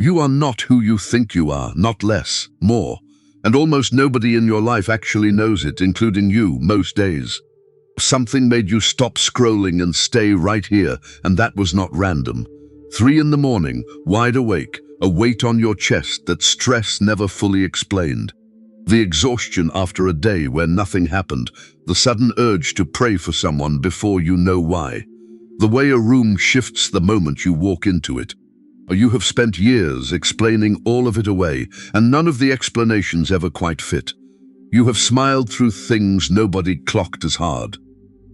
You are not who you think you are, not less, more. And almost nobody in your life actually knows it, including you, most days. Something made you stop scrolling and stay right here, and that was not random. 3 in the morning, wide awake, a weight on your chest that stress never fully explained. The exhaustion after a day where nothing happened, the sudden urge to pray for someone before you know why. The way a room shifts the moment you walk into it. You have spent years explaining all of it away, and none of the explanations ever quite fit. You have smiled through things nobody clocked as hard.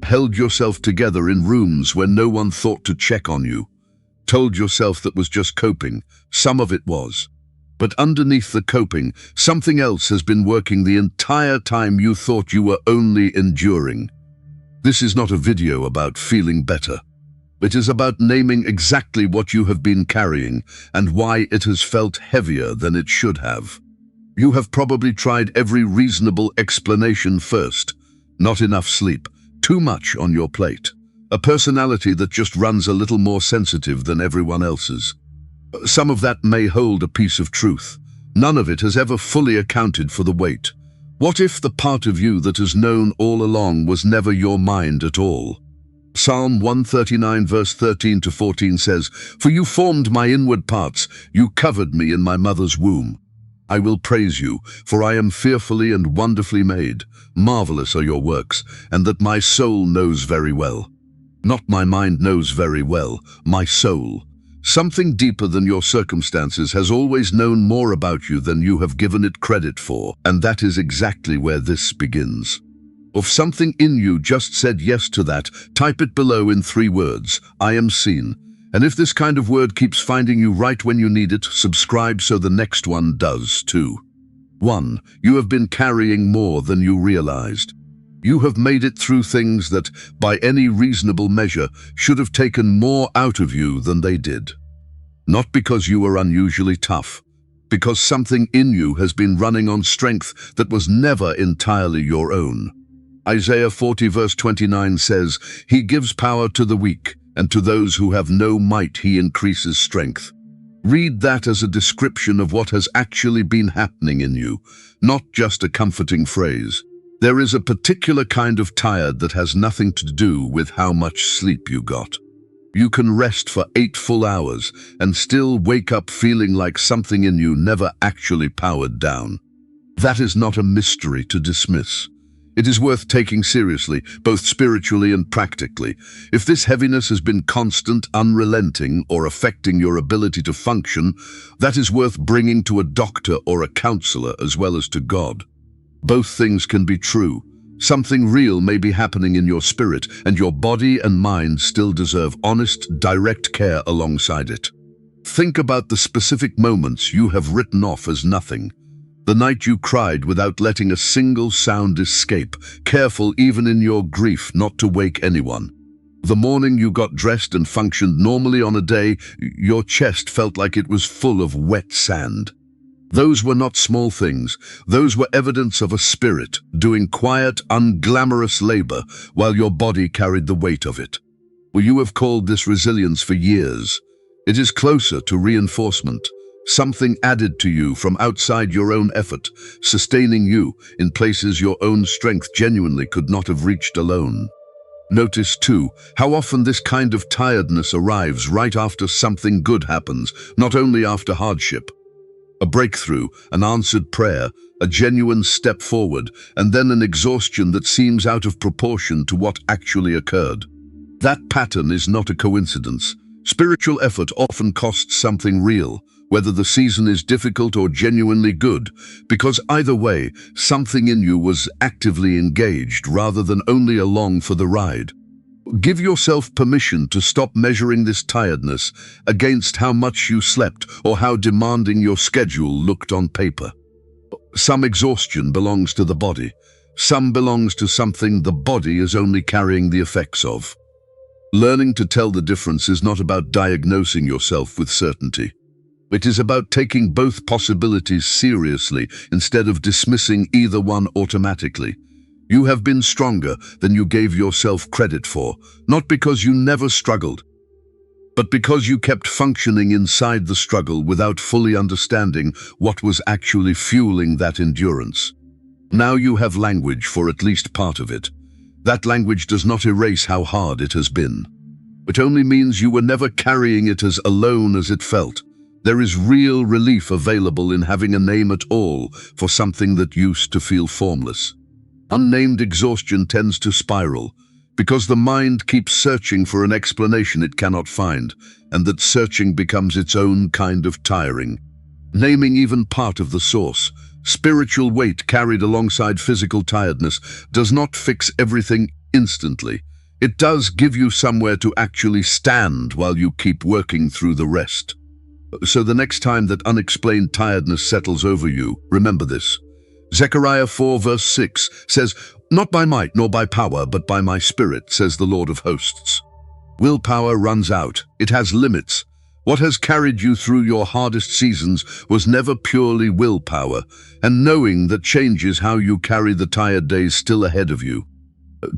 Held yourself together in rooms where no one thought to check on you. Told yourself that was just coping. Some of it was. But underneath the coping, something else has been working the entire time you thought you were only enduring. This is not a video about feeling better. It is about naming exactly what you have been carrying and why it has felt heavier than it should have. You have probably tried every reasonable explanation first. Not enough sleep, too much on your plate, a personality that just runs a little more sensitive than everyone else's. Some of that may hold a piece of truth. None of it has ever fully accounted for the weight. What if the part of you that has known all along was never your mind at all? Psalm 139 verse 13 to 14 says, "For you formed my inward parts, you covered me in my mother's womb. I will praise you, for I am fearfully and wonderfully made. Marvelous are your works, and that my soul knows very well." Not my mind knows very well, my soul. Something deeper than your circumstances has always known more about you than you have given it credit for, and that is exactly where this begins. If something in you just said yes to that, type it below in 3 words, I am seen. And if this kind of word keeps finding you right when you need it, subscribe so the next one does too. 1. You have been carrying more than you realized. You have made it through things that, by any reasonable measure, should have taken more out of you than they did. Not because you were unusually tough, because something in you has been running on strength that was never entirely your own. Isaiah 40 verse 29 says, "He gives power to the weak, and to those who have no might he increases strength." Read that as a description of what has actually been happening in you, not just a comforting phrase. There is a particular kind of tired that has nothing to do with how much sleep you got. You can rest for 8 full hours and still wake up feeling like something in you never actually powered down. That is not a mystery to dismiss. It is worth taking seriously, both spiritually and practically. If this heaviness has been constant, unrelenting, or affecting your ability to function, that is worth bringing to a doctor or a counselor as well as to God. Both things can be true. Something real may be happening in your spirit, and your body and mind still deserve honest, direct care alongside it. Think about the specific moments you have written off as nothing. The night you cried without letting a single sound escape, careful even in your grief not to wake anyone. The morning you got dressed and functioned normally on a day, your chest felt like it was full of wet sand. Those were not small things. Those were evidence of a spirit doing quiet, unglamorous labor while your body carried the weight of it. Well, you have called this resilience for years. It is closer to reinforcement. Something added to you from outside your own effort, sustaining you in places your own strength genuinely could not have reached alone. Notice, too, how often this kind of tiredness arrives right after something good happens, not only after hardship. A breakthrough, an answered prayer, a genuine step forward, and then an exhaustion that seems out of proportion to what actually occurred. That pattern is not a coincidence. Spiritual effort often costs something real, whether the season is difficult or genuinely good, because either way, something in you was actively engaged rather than only along for the ride. Give yourself permission to stop measuring this tiredness against how much you slept or how demanding your schedule looked on paper. Some exhaustion belongs to the body. Some belongs to something the body is only carrying the effects of. Learning to tell the difference is not about diagnosing yourself with certainty. It is about taking both possibilities seriously instead of dismissing either one automatically. You have been stronger than you gave yourself credit for, not because you never struggled, but because you kept functioning inside the struggle without fully understanding what was actually fueling that endurance. Now you have language for at least part of it. That language does not erase how hard it has been. It only means you were never carrying it as alone as it felt. There is real relief available in having a name at all for something that used to feel formless. Unnamed exhaustion tends to spiral, because the mind keeps searching for an explanation it cannot find, and that searching becomes its own kind of tiring. Naming even part of the source, spiritual weight carried alongside physical tiredness, does not fix everything instantly. It does give you somewhere to actually stand while you keep working through the rest. So the next time that unexplained tiredness settles over you, remember this. Zechariah 4 verse 6 says, "Not by might nor by power, but by my spirit, says the Lord of hosts." Willpower runs out. It has limits. What has carried you through your hardest seasons was never purely willpower, and knowing that changes how you carry the tired days still ahead of you.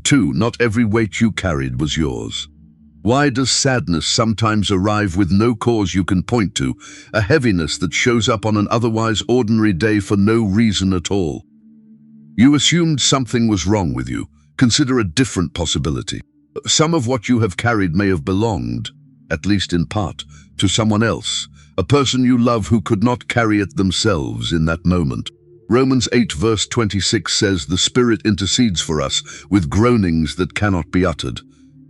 2. Not every weight you carried was yours. Why does sadness sometimes arrive with no cause you can point to, a heaviness that shows up on an otherwise ordinary day for no reason at all? You assumed something was wrong with you. Consider a different possibility. Some of what you have carried may have belonged, at least in part, to someone else, a person you love who could not carry it themselves in that moment. Romans 8 verse 26 says the Spirit intercedes for us with groanings that cannot be uttered.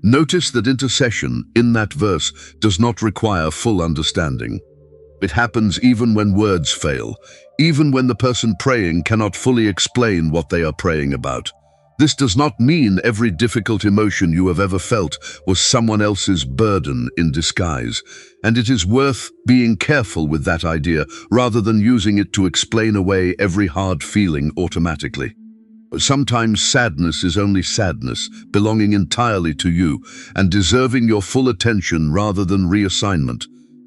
Notice that intercession in that verse does not require full understanding. It happens even when words fail, even when the person praying cannot fully explain what they are praying about. This does not mean every difficult emotion you have ever felt was someone else's burden in disguise, and it is worth being careful with that idea rather than using it to explain away every hard feeling automatically. Sometimes sadness is only sadness, belonging entirely to you and deserving your full attention rather than reassignment.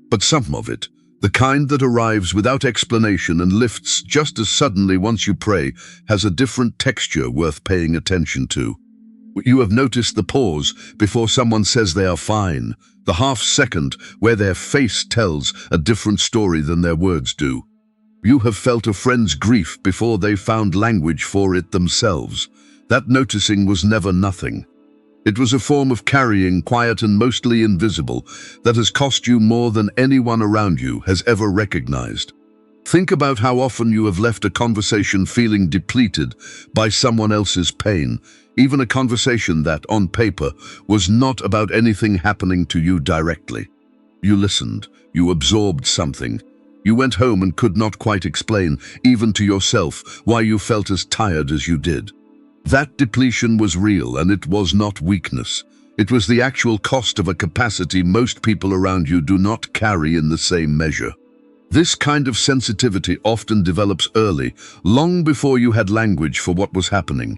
But some of it, the kind that arrives without explanation and lifts just as suddenly once you pray, has a different texture worth paying attention to. You have noticed the pause before someone says they are fine, the half-second where their face tells a different story than their words do. You have felt a friend's grief before they found language for it themselves. That noticing was never nothing. It was a form of carrying, quiet and mostly invisible, that has cost you more than anyone around you has ever recognized. Think about how often you have left a conversation feeling depleted by someone else's pain, even a conversation that, on paper, was not about anything happening to you directly. You listened, you absorbed something. You went home and could not quite explain, even to yourself, why you felt as tired as you did. That depletion was real, and it was not weakness. It was the actual cost of a capacity most people around you do not carry in the same measure. This kind of sensitivity often develops early, long before you had language for what was happening.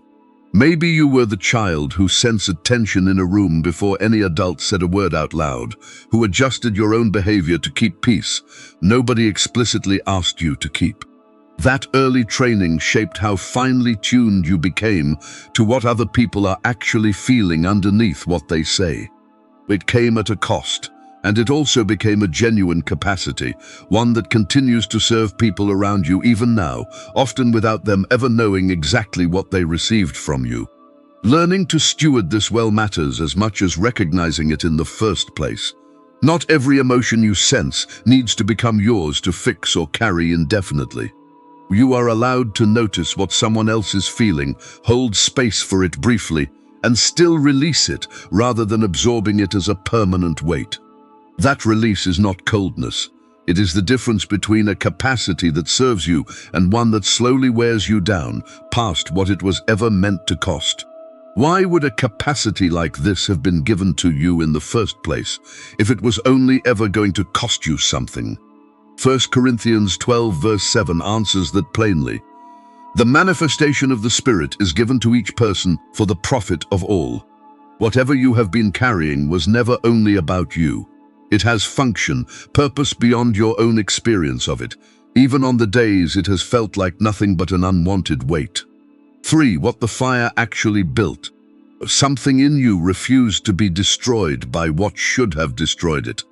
Maybe you were the child who sensed tension in a room before any adult said a word out loud, who adjusted your own behavior to keep peace. Nobody explicitly asked you to keep. That early training shaped how finely tuned you became to what other people are actually feeling underneath what they say. It came at a cost, and it also became a genuine capacity, one that continues to serve people around you even now, often without them ever knowing exactly what they received from you. Learning to steward this well matters as much as recognizing it in the first place. Not every emotion you sense needs to become yours to fix or carry indefinitely. You are allowed to notice what someone else is feeling, hold space for it briefly, and still release it rather than absorbing it as a permanent weight. That release is not coldness. It is the difference between a capacity that serves you and one that slowly wears you down, past what it was ever meant to cost. Why would a capacity like this have been given to you in the first place, if it was only ever going to cost you something? 1 Corinthians 12 verse 7 answers that plainly. The manifestation of the Spirit is given to each person for the profit of all. Whatever you have been carrying was never only about you. It has function, purpose beyond your own experience of it, even on the days it has felt like nothing but an unwanted weight. 3. What the fire actually built. Something in you refused to be destroyed by what should have destroyed it.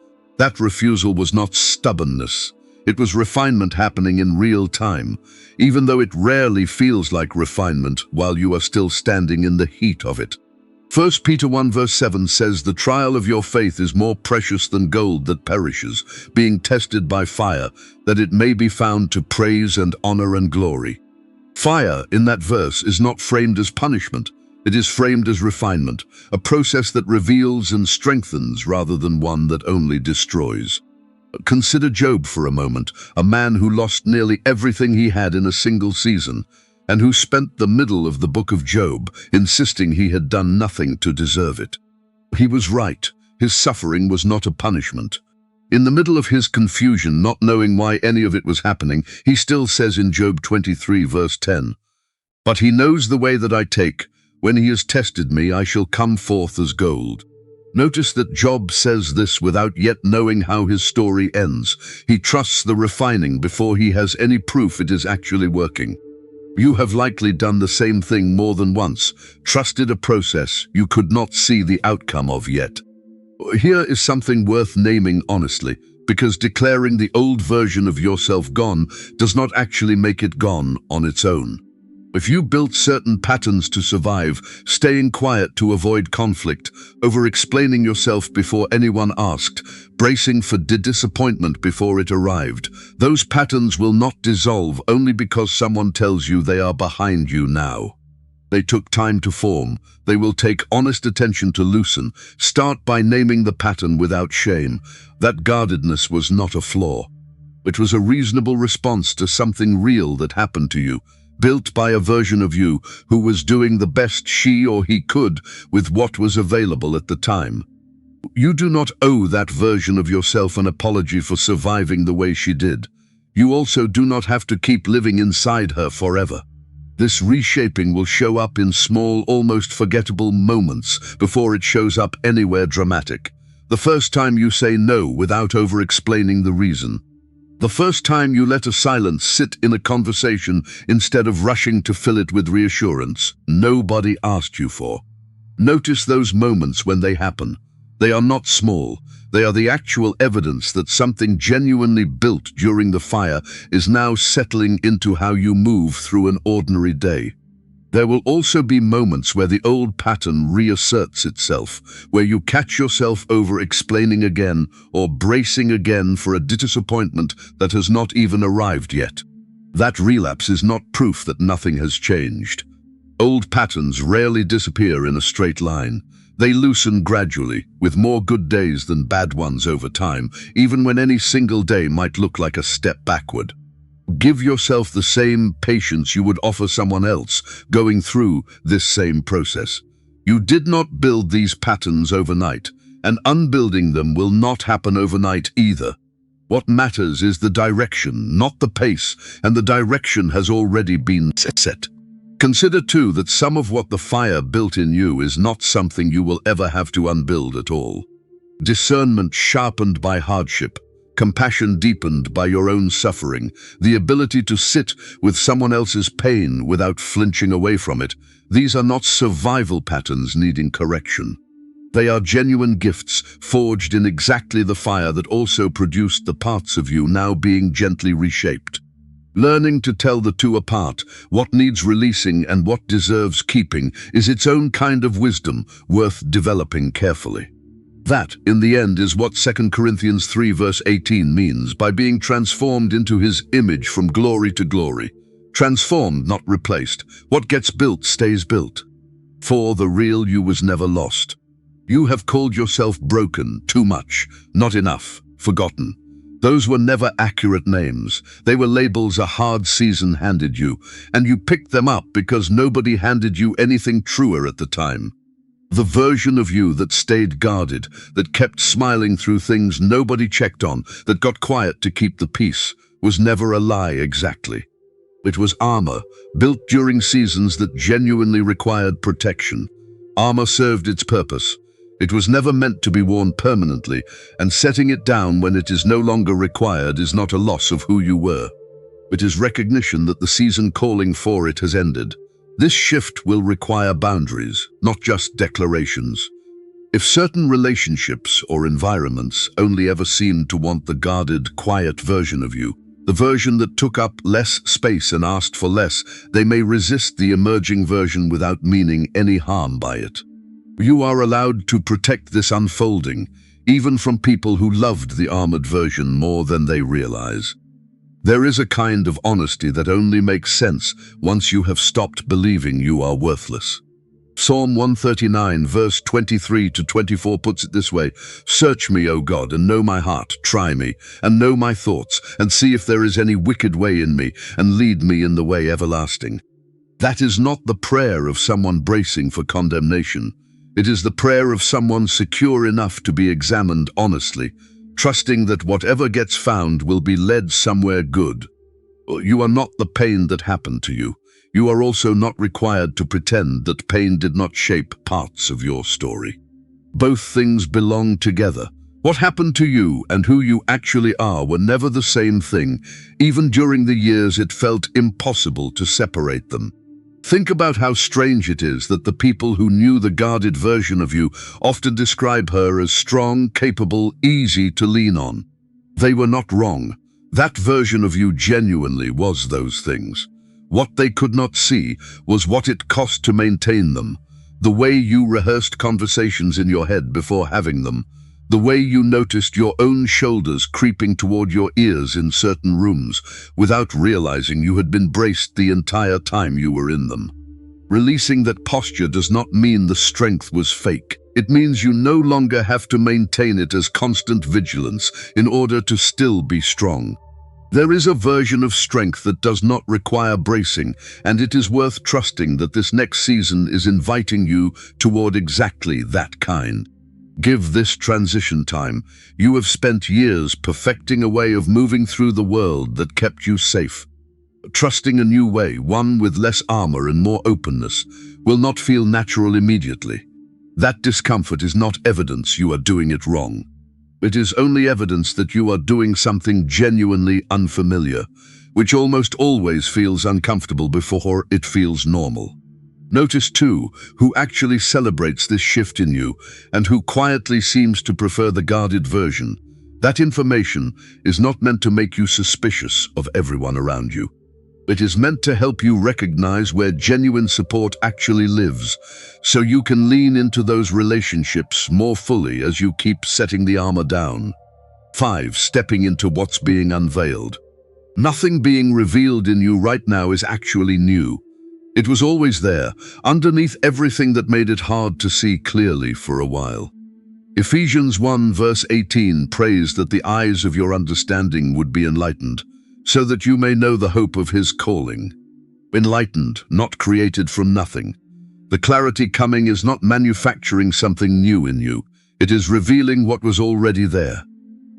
That refusal was not stubbornness. It was refinement happening in real time, even though it rarely feels like refinement while you are still standing in the heat of it. 1 Peter 1 verse 7 says, "The trial of your faith is more precious than gold that perishes, being tested by fire, that it may be found to praise and honor and glory." Fire in that verse is not framed as punishment. It is framed as refinement, a process that reveals and strengthens rather than one that only destroys. Consider Job for a moment, a man who lost nearly everything he had in a single season, and who spent the middle of the book of Job insisting he had done nothing to deserve it. He was right. His suffering was not a punishment. In the middle of his confusion, not knowing why any of it was happening, he still says in Job 23 verse 10, "But he knows the way that I take. When he has tested me, I shall come forth as gold." Notice that Job says this without yet knowing how his story ends. He trusts the refining before he has any proof it is actually working. You have likely done the same thing more than once, trusted a process you could not see the outcome of yet. Here is something worth naming honestly, because declaring the old version of yourself gone does not actually make it gone on its own. If you built certain patterns to survive, staying quiet to avoid conflict, over-explaining yourself before anyone asked, bracing for disappointment before it arrived, those patterns will not dissolve only because someone tells you they are behind you now. They took time to form. They will take honest attention to loosen. Start by naming the pattern without shame. That guardedness was not a flaw. It was a reasonable response to something real that happened to you, built by a version of you who was doing the best she or he could with what was available at the time. You do not owe that version of yourself an apology for surviving the way she did. You also do not have to keep living inside her forever. This reshaping will show up in small, almost forgettable moments before it shows up anywhere dramatic. The first time you say no without over-explaining the reason. The first time you let a silence sit in a conversation instead of rushing to fill it with reassurance nobody asked you for. Notice those moments when they happen. They are not small. They are the actual evidence that something genuinely built during the fire is now settling into how you move through an ordinary day. There will also be moments where the old pattern reasserts itself, where you catch yourself over-explaining again or bracing again for a disappointment that has not even arrived yet. That relapse is not proof that nothing has changed. Old patterns rarely disappear in a straight line. They loosen gradually, with more good days than bad ones over time, even when any single day might look like a step backward. Give yourself the same patience you would offer someone else going through this same process. You did not build these patterns overnight, and unbuilding them will not happen overnight either. What matters is the direction, not the pace, and the direction has already been set. Consider too that some of what the fire built in you is not something you will ever have to unbuild at all. Discernment sharpened by hardship, compassion deepened by your own suffering, the ability to sit with someone else's pain without flinching away from it, these are not survival patterns needing correction. They are genuine gifts forged in exactly the fire that also produced the parts of you now being gently reshaped. Learning to tell the two apart, what needs releasing and what deserves keeping, is its own kind of wisdom worth developing carefully. That, in the end, is what 2 Corinthians 3 verse 18 means by being transformed into his image from glory to glory. Transformed, not replaced. What gets built stays built. For the real you was never lost. You have called yourself broken, too much, not enough, forgotten. Those were never accurate names. They were labels a hard season handed you, and you picked them up because nobody handed you anything truer at the time. The version of you that stayed guarded, that kept smiling through things nobody checked on, that got quiet to keep the peace, was never a lie exactly. It was armor, built during seasons that genuinely required protection. Armor served its purpose. It was never meant to be worn permanently, and setting it down when it is no longer required is not a loss of who you were. It is recognition that the season calling for it has ended. This shift will require boundaries, not just declarations. If certain relationships or environments only ever seemed to want the guarded, quiet version of you, the version that took up less space and asked for less, they may resist the emerging version without meaning any harm by it. You are allowed to protect this unfolding, even from people who loved the armored version more than they realize. There is a kind of honesty that only makes sense once you have stopped believing you are worthless. Psalm 139, verse 23 to 24 puts it this way: "Search me, O God, and know my heart. Try me, and know my thoughts, and see if there is any wicked way in me, and lead me in the way everlasting." That is not the prayer of someone bracing for condemnation. It is the prayer of someone secure enough to be examined honestly, trusting that whatever gets found will be led somewhere good. You are not the pain that happened to you. You are also not required to pretend that pain did not shape parts of your story. Both things belong together. What happened to you and who you actually are were never the same thing, even during the years it felt impossible to separate them. Think about how strange it is that the people who knew the guarded version of you often describe her as strong, capable, easy to lean on. They were not wrong. That version of you genuinely was those things. What they could not see was what it cost to maintain them, the way you rehearsed conversations in your head before having them, the way you noticed your own shoulders creeping toward your ears in certain rooms without realizing you had been braced the entire time you were in them. Releasing that posture does not mean the strength was fake. It means you no longer have to maintain it as constant vigilance in order to still be strong. There is a version of strength that does not require bracing, and it is worth trusting that this next season is inviting you toward exactly that kind. Give this transition time. You have spent years perfecting a way of moving through the world that kept you safe. Trusting a new way, one with less armor and more openness, will not feel natural immediately. That discomfort is not evidence you are doing it wrong. It is only evidence that you are doing something genuinely unfamiliar, which almost always feels uncomfortable before it feels normal. Notice, too, who actually celebrates this shift in you and who quietly seems to prefer the guarded version. That information is not meant to make you suspicious of everyone around you. It is meant to help you recognize where genuine support actually lives, so you can lean into those relationships more fully as you keep setting the armor down. 5. Stepping into what's being unveiled. Nothing being revealed in you right now is actually new. It was always there, underneath everything that made it hard to see clearly for a while. Ephesians 1 verse 18 prays that the eyes of your understanding would be enlightened, so that you may know the hope of his calling. Enlightened, not created from nothing. The clarity coming is not manufacturing something new in you. It is revealing what was already there.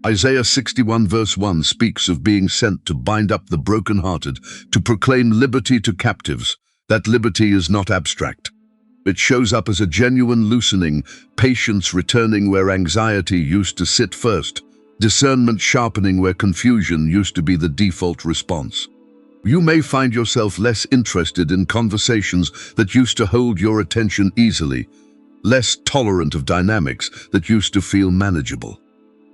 Isaiah 61 verse 1 speaks of being sent to bind up the brokenhearted, to proclaim liberty to captives. That liberty is not abstract. It shows up as a genuine loosening, patience returning where anxiety used to sit first, discernment sharpening where confusion used to be the default response. You may find yourself less interested in conversations that used to hold your attention easily, less tolerant of dynamics that used to feel manageable.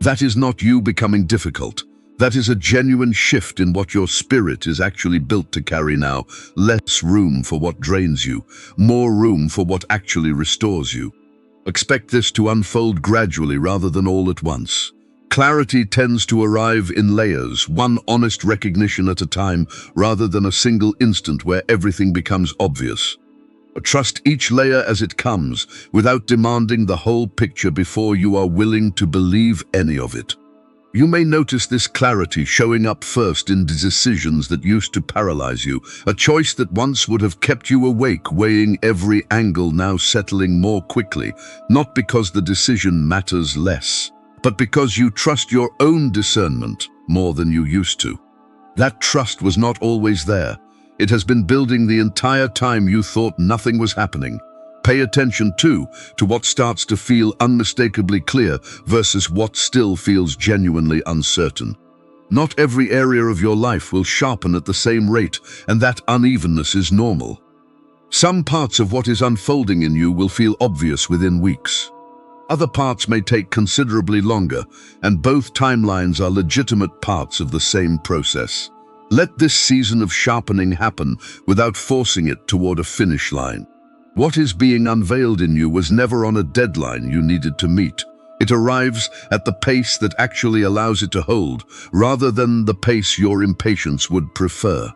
That is not you becoming difficult. That is a genuine shift in what your spirit is actually built to carry now. Less room for what drains you, more room for what actually restores you. Expect this to unfold gradually rather than all at once. Clarity tends to arrive in layers, one honest recognition at a time, rather than a single instant where everything becomes obvious. Trust each layer as it comes, without demanding the whole picture before you are willing to believe any of it. You may notice this clarity showing up first in decisions that used to paralyze you, a choice that once would have kept you awake, weighing every angle, now settling more quickly, not because the decision matters less, but because you trust your own discernment more than you used to. That trust was not always there. It has been building the entire time you thought nothing was happening. Pay attention, too, to what starts to feel unmistakably clear versus what still feels genuinely uncertain. Not every area of your life will sharpen at the same rate, and that unevenness is normal. Some parts of what is unfolding in you will feel obvious within weeks. Other parts may take considerably longer, and both timelines are legitimate parts of the same process. Let this season of sharpening happen without forcing it toward a finish line. What is being unveiled in you was never on a deadline you needed to meet. It arrives at the pace that actually allows it to hold, rather than the pace your impatience would prefer.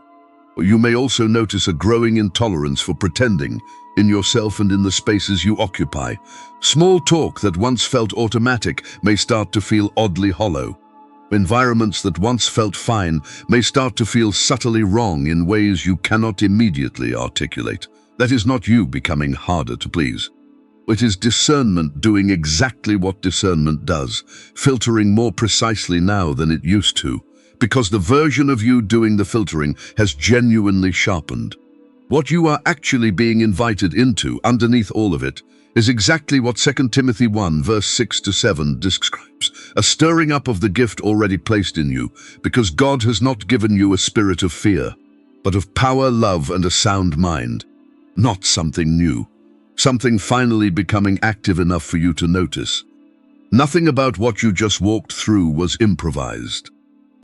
You may also notice a growing intolerance for pretending in yourself and in the spaces you occupy. Small talk that once felt automatic may start to feel oddly hollow. Environments that once felt fine may start to feel subtly wrong in ways you cannot immediately articulate. That is not you becoming harder to please. It is discernment doing exactly what discernment does, filtering more precisely now than it used to, because the version of you doing the filtering has genuinely sharpened. What you are actually being invited into, underneath all of it, is exactly what 2 Timothy 1 verse 6 to 7 describes, a stirring up of the gift already placed in you, because God has not given you a spirit of fear, but of power, love, and a sound mind. Not something new, something finally becoming active enough for you to notice. Nothing about what you just walked through was improvised.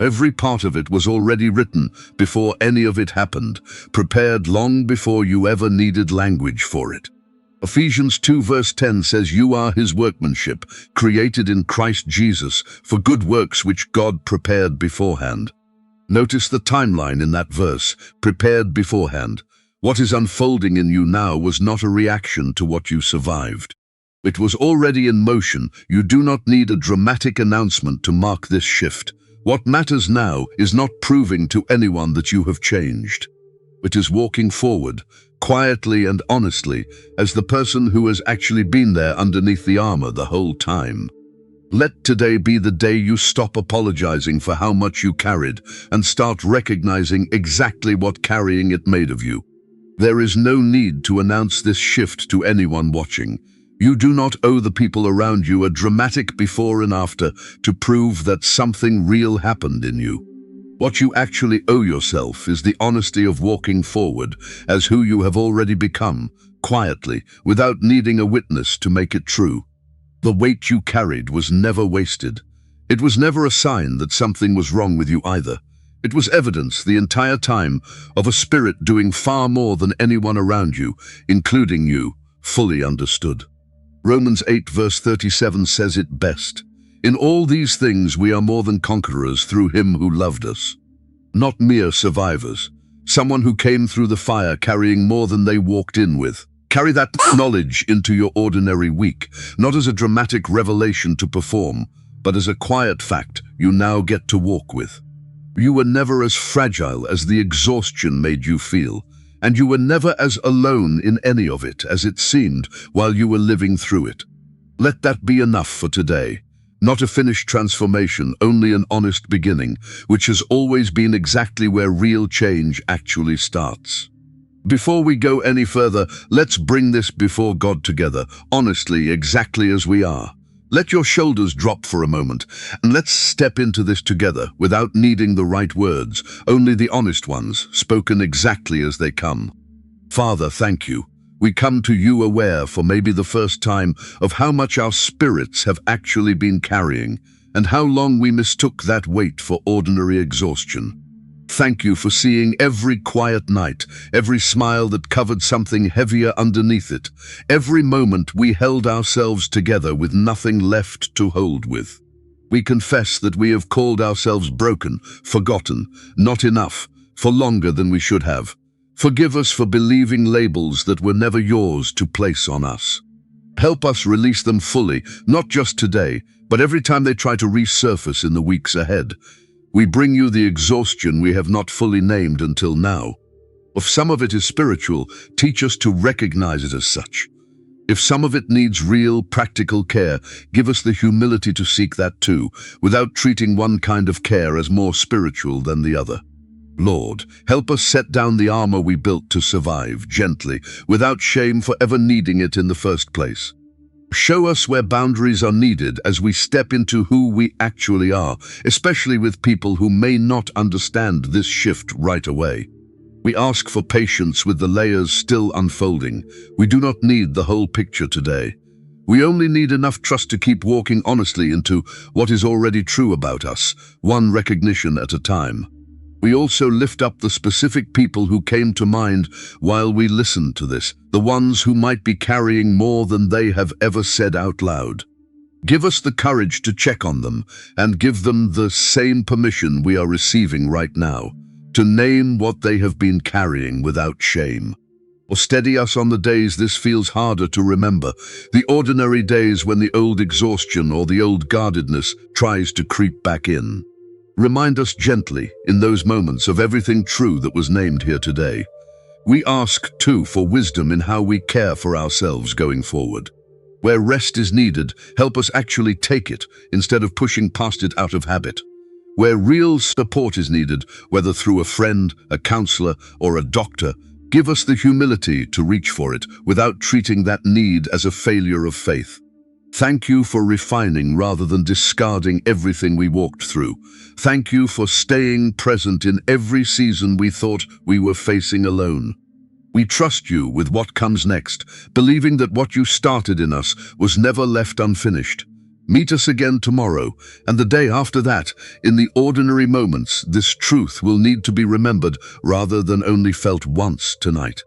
Every part of it was already written before any of it happened, prepared long before you ever needed language for it. Ephesians 2 verse 10 says you are his workmanship, created in Christ Jesus for good works which God prepared beforehand. Notice the timeline in that verse, prepared beforehand. What is unfolding in you now was not a reaction to what you survived. It was already in motion. You do not need a dramatic announcement to mark this shift. What matters now is not proving to anyone that you have changed. It is walking forward, quietly and honestly, as the person who has actually been there underneath the armor the whole time. Let today be the day you stop apologizing for how much you carried and start recognizing exactly what carrying it made of you. There is no need to announce this shift to anyone watching. You do not owe the people around you a dramatic before and after to prove that something real happened in you. What you actually owe yourself is the honesty of walking forward as who you have already become, quietly, without needing a witness to make it true. The weight you carried was never wasted. It was never a sign that something was wrong with you either. It was evidence the entire time of a spirit doing far more than anyone around you, including you, fully understood. Romans 8 verse 37 says it best. In all these things we are more than conquerors through him who loved us. Not mere survivors. Someone who came through the fire carrying more than they walked in with. Carry that knowledge into your ordinary week, not as a dramatic revelation to perform, but as a quiet fact you now get to walk with. You were never as fragile as the exhaustion made you feel, and you were never as alone in any of it as it seemed while you were living through it. Let that be enough for today. Not a finished transformation, only an honest beginning, which has always been exactly where real change actually starts. Before we go any further, let's bring this before God together, honestly, exactly as we are. Let your shoulders drop for a moment, and let's step into this together without needing the right words, only the honest ones, spoken exactly as they come. Father, thank you. We come to you aware for maybe the first time of how much our spirits have actually been carrying, and how long we mistook that weight for ordinary exhaustion. Thank you for seeing every quiet night, every smile that covered something heavier underneath it, every moment we held ourselves together with nothing left to hold with. We confess that we have called ourselves broken, forgotten, not enough, for longer than we should have. Forgive us for believing labels that were never yours to place on us. Help us release them fully, not just today, but every time they try to resurface in the weeks ahead. We bring you the exhaustion we have not fully named until now. If some of it is spiritual, teach us to recognize it as such. If some of it needs real, practical care, give us the humility to seek that too, without treating one kind of care as more spiritual than the other. Lord, help us set down the armor we built to survive, gently, without shame for ever needing it in the first place. Show us where boundaries are needed as we step into who we actually are, especially with people who may not understand this shift right away. We ask for patience with the layers still unfolding. We do not need the whole picture today. We only need enough trust to keep walking honestly into what is already true about us, one recognition at a time. We also lift up the specific people who came to mind while we listened to this, the ones who might be carrying more than they have ever said out loud. Give us the courage to check on them and give them the same permission we are receiving right now, to name what they have been carrying without shame. Or steady us on the days this feels harder to remember, the ordinary days when the old exhaustion or the old guardedness tries to creep back in. Remind us gently, in those moments, of everything true that was named here today. We ask, too, for wisdom in how we care for ourselves going forward. Where rest is needed, help us actually take it, instead of pushing past it out of habit. Where real support is needed, whether through a friend, a counselor, or a doctor, give us the humility to reach for it without treating that need as a failure of faith. Thank you for refining rather than discarding everything we walked through. Thank you for staying present in every season we thought we were facing alone. We trust you with what comes next, believing that what you started in us was never left unfinished. Meet us again tomorrow, and the day after that, in the ordinary moments, this truth will need to be remembered rather than only felt once tonight.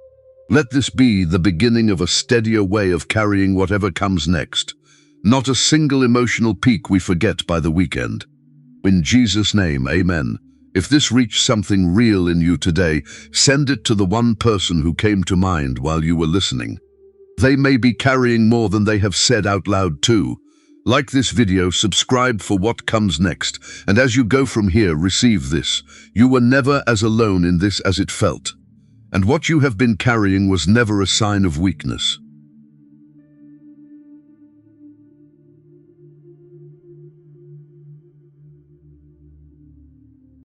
Let this be the beginning of a steadier way of carrying whatever comes next, not a single emotional peak we forget by the weekend. In Jesus' name, amen. If this reached something real in you today, send it to the one person who came to mind while you were listening. They may be carrying more than they have said out loud too. Like this video, subscribe for what comes next, and as you go from here, receive this. You were never as alone in this as it felt. And what you have been carrying was never a sign of weakness.